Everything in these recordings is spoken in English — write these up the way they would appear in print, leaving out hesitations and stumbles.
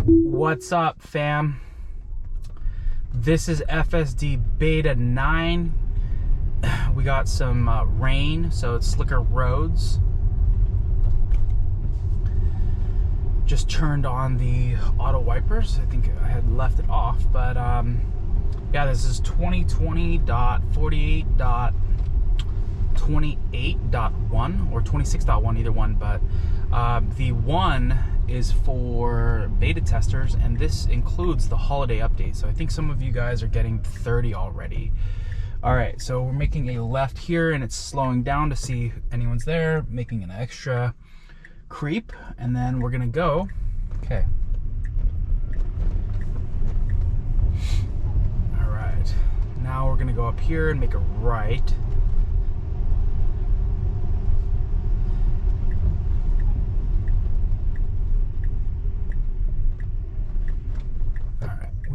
What's up, fam? This is FSD Beta 9. We got some rain, so it's slicker roads. Just turned on the auto wipers. I think I had left it off, but yeah, this is 2020.48.28.1 or 26.1, either one, but the one is for beta testers, and this includes the holiday update. So I think some of you guys are getting 30 already. All right, so we're making a left here, and it's slowing down to see if anyone's there, making an extra creep, and then we're gonna go. Okay. All right, now we're gonna go up here and make a right.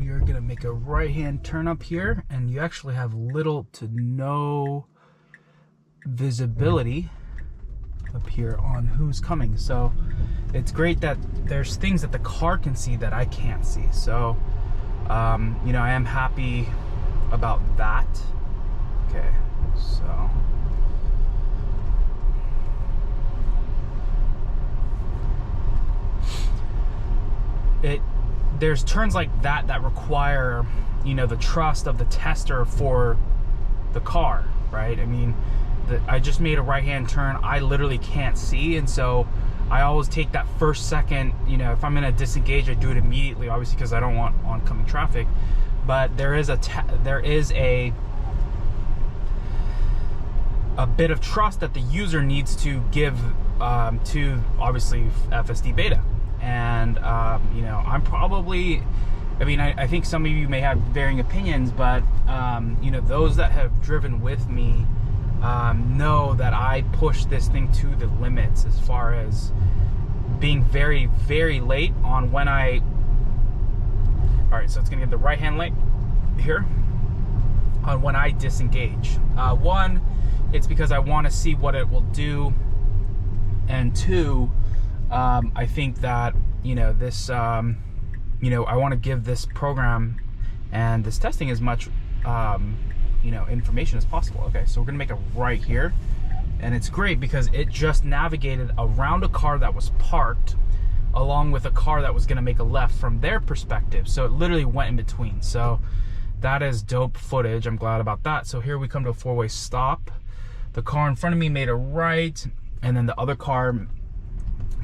You're gonna make a right-hand turn up here, and you actually have little to no visibility up here on who's coming. So it's great that there's things that the car can see that I can't see. So you know, I am happy about that. Okay, so there's turns like that that require, you know, the trust of the tester for the car, right? I mean, I just made a right-hand turn. I literally can't see, and so I always take that first second. You know, if I'm gonna disengage, I do it immediately, obviously, because I don't want oncoming traffic. But there is a bit of trust that the user needs to give to, obviously, FSD Beta. And you know, I'm probably, I mean, I think some of you may have varying opinions, but you know, those that have driven with me know that I push this thing to the limits as far as being very, very late on when I, all right, so it's gonna get the right-hand lane here on when I disengage. One, it's because I want to see what it will do, and two, I think that, you know, this, you know, I want to give this program and this testing as much, you know, information as possible. Okay, so we're going to make a right here, and it's great because it just navigated around a car that was parked along with a car that was going to make a left from their perspective. So it literally went in between. So that is dope footage. I'm glad about that. So here we come to a four-way stop. The car in front of me made a right, and then the other car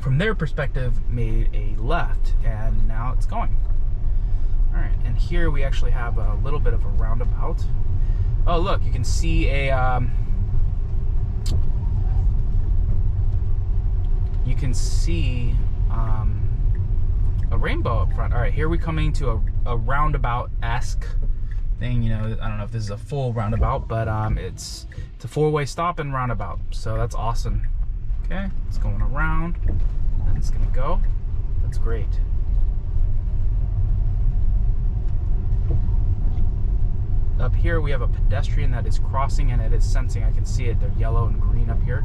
from their perspective made a left, and now it's going. All right, and here we actually have a little bit of a roundabout. Oh, look, you can see a rainbow up front. All right, here we're coming to a roundabout-esque thing. You know, I don't know if this is a full roundabout, but it's a four-way stop and roundabout, so that's awesome. Okay, it's going around, and it's gonna go. That's great. Up here we have a pedestrian that is crossing, and it is sensing. I can see it. They're yellow and green up here.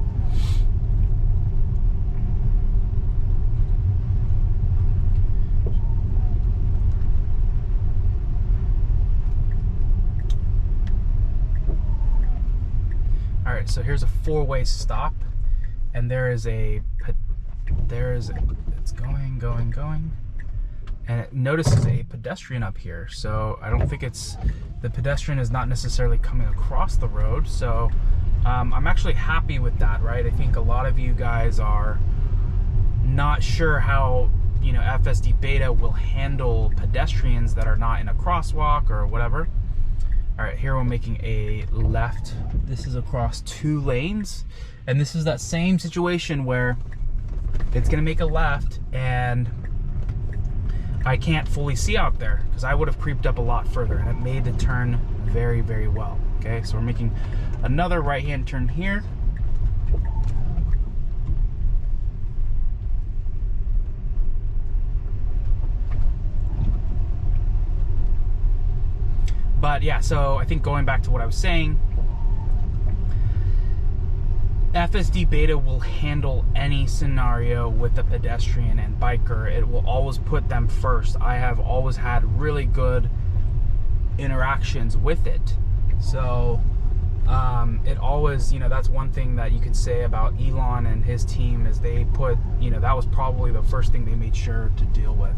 All right, so here's a four-way stop. And it's going, and it notices a pedestrian up here. So I don't think the pedestrian is not necessarily coming across the road. So I'm actually happy with that, right? I think a lot of you guys are not sure how, you know, FSD Beta will handle pedestrians that are not in a crosswalk or whatever. All right, here we're making a left. This is across two lanes. And this is that same situation where it's gonna make a left, and I can't fully see out there because I would have creeped up a lot further, and it made the turn very, very well. Okay, so we're making another right-hand turn here. But yeah, so I think going back to what I was saying, FSD Beta will handle any scenario with a pedestrian and biker. It will always put them first. I have always had really good interactions with it. So it always, that's one thing that you can say about Elon and his team is they put, that was probably the first thing they made sure to deal with.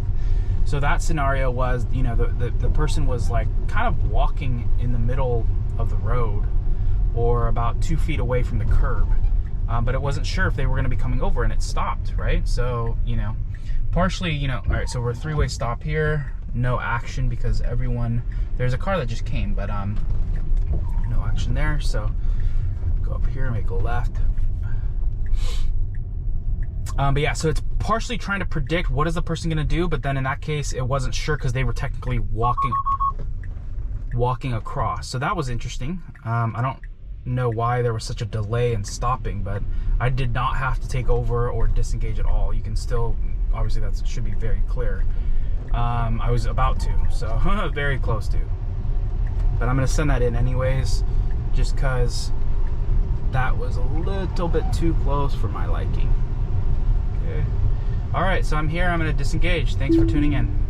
So that scenario was, the person was like kind of walking in the middle of the road or about 2 feet away from the curb. But it wasn't sure if they were going to be coming over, and it stopped, right? So, partially, all right, so we're a three-way stop here. No action because there's a car that just came, but no action there. So go up here, make a left. But yeah, so it's partially trying to predict what is the person going to do, but then in that case, it wasn't sure because they were technically walking across. So that was interesting. I don't know why there was such a delay in stopping, but I did not have to take over or disengage at all. You can still, obviously that should be very clear. I was about to, so very close to. But I'm going to send that in anyways, just because that was a little bit too close for my liking. Okay. All right, so I'm here. I'm going to disengage. Thanks for tuning in.